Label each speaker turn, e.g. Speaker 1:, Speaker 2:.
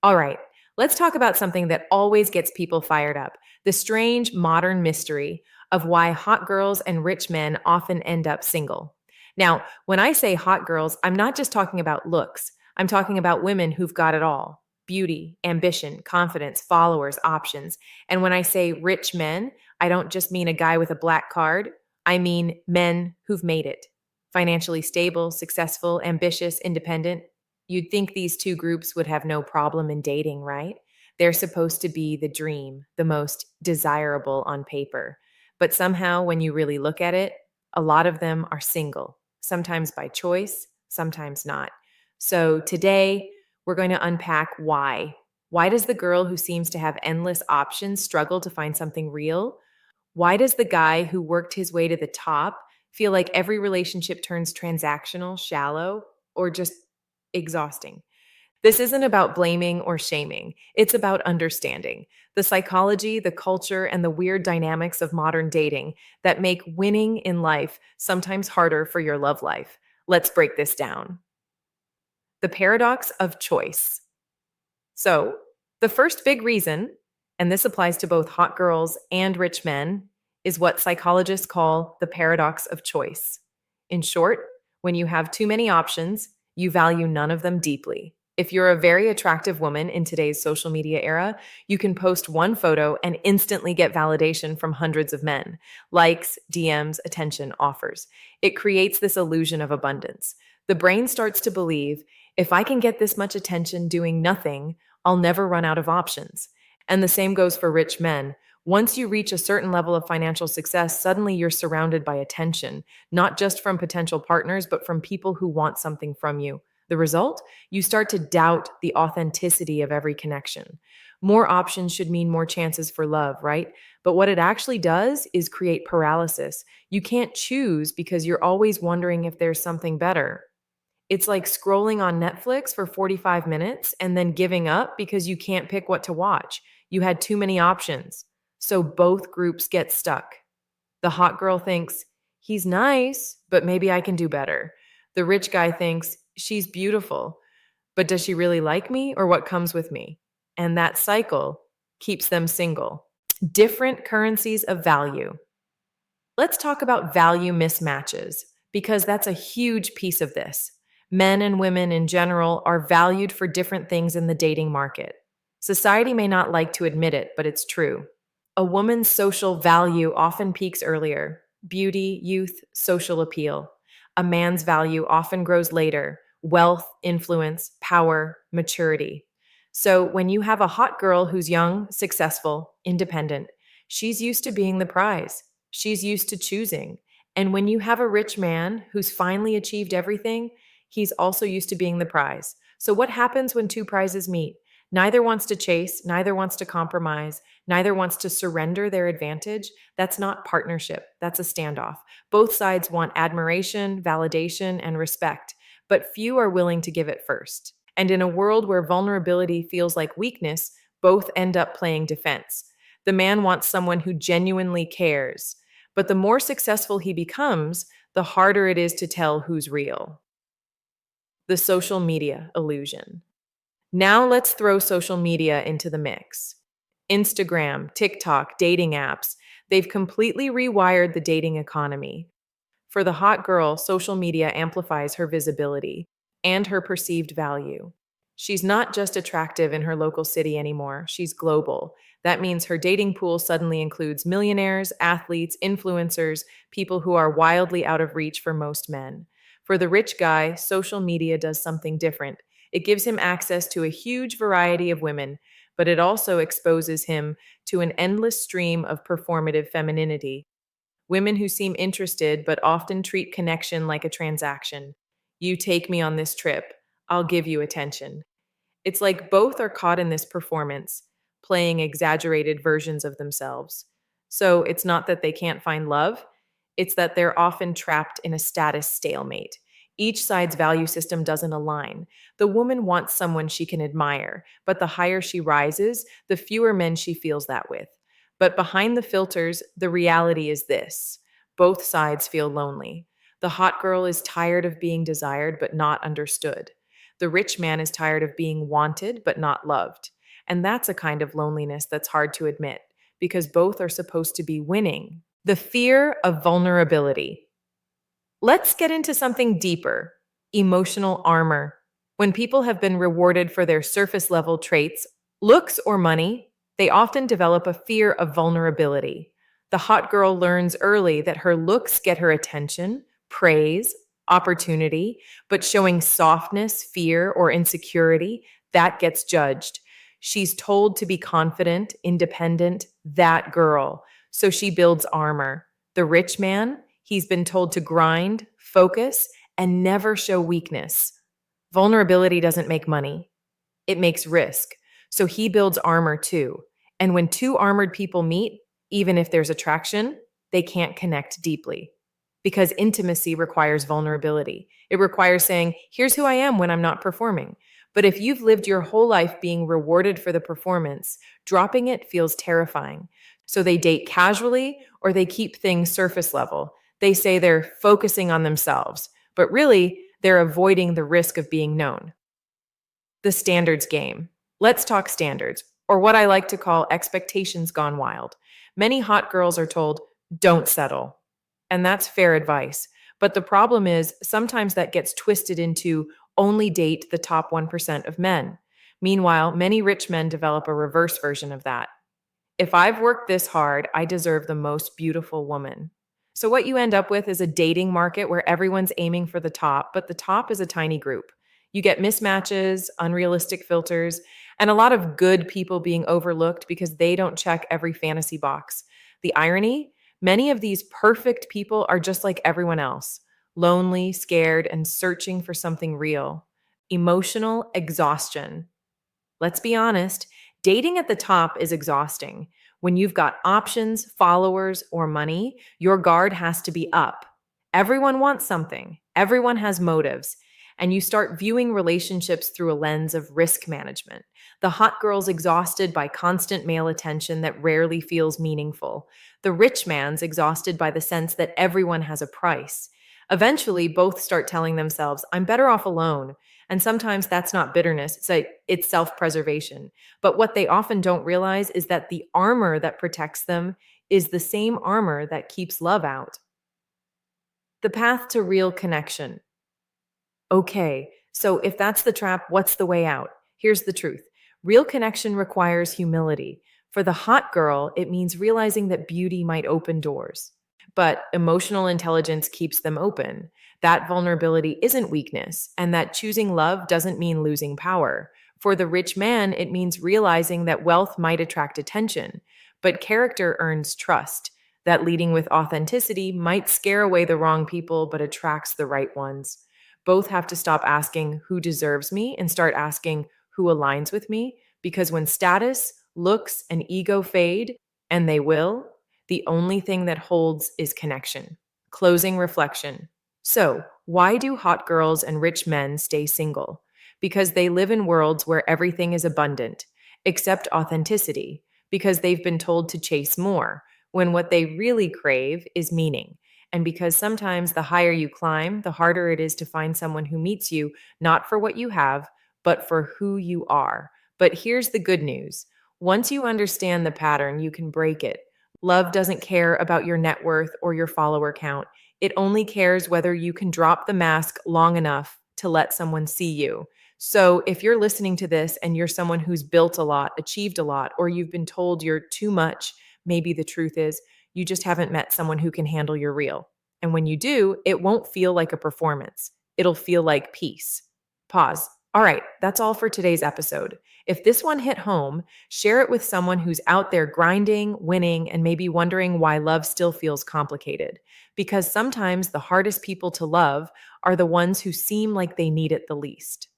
Speaker 1: All right, let's talk about something that always gets people fired up: the strange modern mystery of why hot girls and rich men often end up single. Now, when I say hot girls, I'm not just talking about looks, I'm talking about women who've got it all: beauty, ambition, confidence, followers, options. And when I say rich men, I don't just mean a guy with a black card, I mean men who've made it: financially stable, successful, ambitious, independent. You'd think these two groups would have no problem in dating, right? They're supposed to be the dream, the most desirable on paper. But somehow, when you really look at it, a lot of them are single, sometimes by choice, sometimes not. So today, we're going to unpack why. Why does the girl who seems to have endless options struggle to find something real? Why does the guy who worked his way to the top feel like every relationship turns transactional, shallow, or just exhausting? This isn't about blaming or shaming. It's about understanding the psychology, the culture, and the weird dynamics of modern dating that make winning in life sometimes harder for your love life. Let's break this down. The paradox of choice. So, the first big reason, and this applies to both hot girls and rich men, is what psychologists call the paradox of choice. In short, when you have too many options, you value none of them deeply. If you're a very attractive woman in today's social media era, you can post one photo and instantly get validation from hundreds of men: likes, DMs, attention, offers. It creates this illusion of abundance. The brain starts to believe, if I can get this much attention doing nothing, I'll never run out of options. And the same goes for rich men. Once you reach a certain level of financial success, suddenly you're surrounded by attention, not just from potential partners, but from people who want something from you. The result? You start to doubt the authenticity of every connection. More options should mean more chances for love, right? But what it actually does is create paralysis. You can't choose because you're always wondering if there's something better. It's like scrolling on Netflix for 45 minutes and then giving up because you can't pick what to watch. You had too many options. So both groups get stuck. The hot girl thinks, he's nice, but maybe I can do better. The rich guy thinks, she's beautiful, but does she really like me or what comes with me? And that cycle keeps them single. Different currencies of value. Let's talk about value mismatches because that's a huge piece of this. Men and women in general are valued for different things in the dating market. Society may not like to admit it, but it's true. A woman's social value often peaks earlier: beauty, youth, social appeal. A man's value often grows later: wealth, influence, power, maturity. So when you have a hot girl who's young, successful, independent, she's used to being the prize. She's used to choosing. And when you have a rich man who's finally achieved everything, he's also used to being the prize. So what happens when two prizes meet? Neither wants to chase, neither wants to compromise, neither wants to surrender their advantage. That's not partnership, that's a standoff. Both sides want admiration, validation, and respect, but few are willing to give it first. And in a world where vulnerability feels like weakness, both end up playing defense. The man wants someone who genuinely cares, but the more successful he becomes, the harder it is to tell who's real. The social media illusion. Now let's throw social media into the mix. Instagram, TikTok, dating apps, they've completely rewired the dating economy. For the hot girl, social media amplifies her visibility and her perceived value. She's not just attractive in her local city anymore, she's global. That means her dating pool suddenly includes millionaires, athletes, influencers, people who are wildly out of reach for most men. For the rich guy, social media does something different. It gives him access to a huge variety of women, but it also exposes him to an endless stream of performative femininity. Women who seem interested but often treat connection like a transaction. You take me on this trip, I'll give you attention. It's like both are caught in this performance, playing exaggerated versions of themselves. So it's not that they can't find love, it's that they're often trapped in a status stalemate. Each side's value system doesn't align. The woman wants someone she can admire, but the higher she rises, the fewer men she feels that with. But behind the filters, the reality is this: both sides feel lonely. The hot girl is tired of being desired but not understood. The rich man is tired of being wanted but not loved. And that's a kind of loneliness that's hard to admit because both are supposed to be winning. The fear of vulnerability. Let's get into something deeper: emotional armor. When people have been rewarded for their surface level traits, looks, or money, they often develop a fear of vulnerability. The hot girl learns early that her looks get her attention, praise, opportunity, but showing softness, fear, or insecurity, that gets judged. She's told to be confident, independent, that girl. So she builds armor. The rich man, he's been told to grind, focus, and never show weakness. Vulnerability doesn't make money, it makes risk. So he builds armor too. And when two armored people meet, even if there's attraction, they can't connect deeply. Because intimacy requires vulnerability. It requires saying, here's who I am when I'm not performing. But if you've lived your whole life being rewarded for the performance, dropping it feels terrifying. So they date casually or they keep things surface level. They say they're focusing on themselves, but really, they're avoiding the risk of being known. The standards game. Let's talk standards, or what I like to call expectations gone wild. Many hot girls are told, don't settle. And that's fair advice. But the problem is, sometimes that gets twisted into only date the top 1% of men. Meanwhile, many rich men develop a reverse version of that. If I've worked this hard, I deserve the most beautiful woman. So, what you end up with is a dating market where everyone's aiming for the top, but the top is a tiny group. You get mismatches, unrealistic filters, and a lot of good people being overlooked because they don't check every fantasy box. The irony: many of these perfect people are just like everyone else, lonely, scared, and searching for something real. Emotional exhaustion. Let's be honest, dating at the top is exhausting. When you've got options, followers, or money, your guard has to be up. Everyone wants something, everyone has motives, and you start viewing relationships through a lens of risk management. The hot girl's exhausted by constant male attention that rarely feels meaningful. The rich man's exhausted by the sense that everyone has a price. Eventually, both start telling themselves, I'm better off alone. And sometimes that's not bitterness, it's self-preservation. But what they often don't realize is that the armor that protects them is the same armor that keeps love out. The path to real connection. Okay, so if that's the trap, what's the way out? Here's the truth. Real connection requires humility. For the hot girl, it means realizing that beauty might open doors, but emotional intelligence keeps them open. That vulnerability isn't weakness, and that choosing love doesn't mean losing power. For the rich man, it means realizing that wealth might attract attention, but character earns trust. That leading with authenticity might scare away the wrong people, but attracts the right ones. Both have to stop asking who deserves me and start asking who aligns with me, because when status, looks, and ego fade, and they will, the only thing that holds is connection. Closing reflection. So, why do hot girls and rich men stay single? Because they live in worlds where everything is abundant, except authenticity, because they've been told to chase more, when what they really crave is meaning. And because sometimes the higher you climb, the harder it is to find someone who meets you, not for what you have, but for who you are. But here's the good news. Once you understand the pattern, you can break it. Love doesn't care about your net worth or your follower count. It only cares whether you can drop the mask long enough to let someone see you. So if you're listening to this and you're someone who's built a lot, achieved a lot, or you've been told you're too much, maybe the truth is you just haven't met someone who can handle your real. And when you do, it won't feel like a performance. It'll feel like peace. Pause. All right, that's all for today's episode. If this one hit home, share it with someone who's out there grinding, winning, and maybe wondering why love still feels complicated. Because sometimes the hardest people to love are the ones who seem like they need it the least.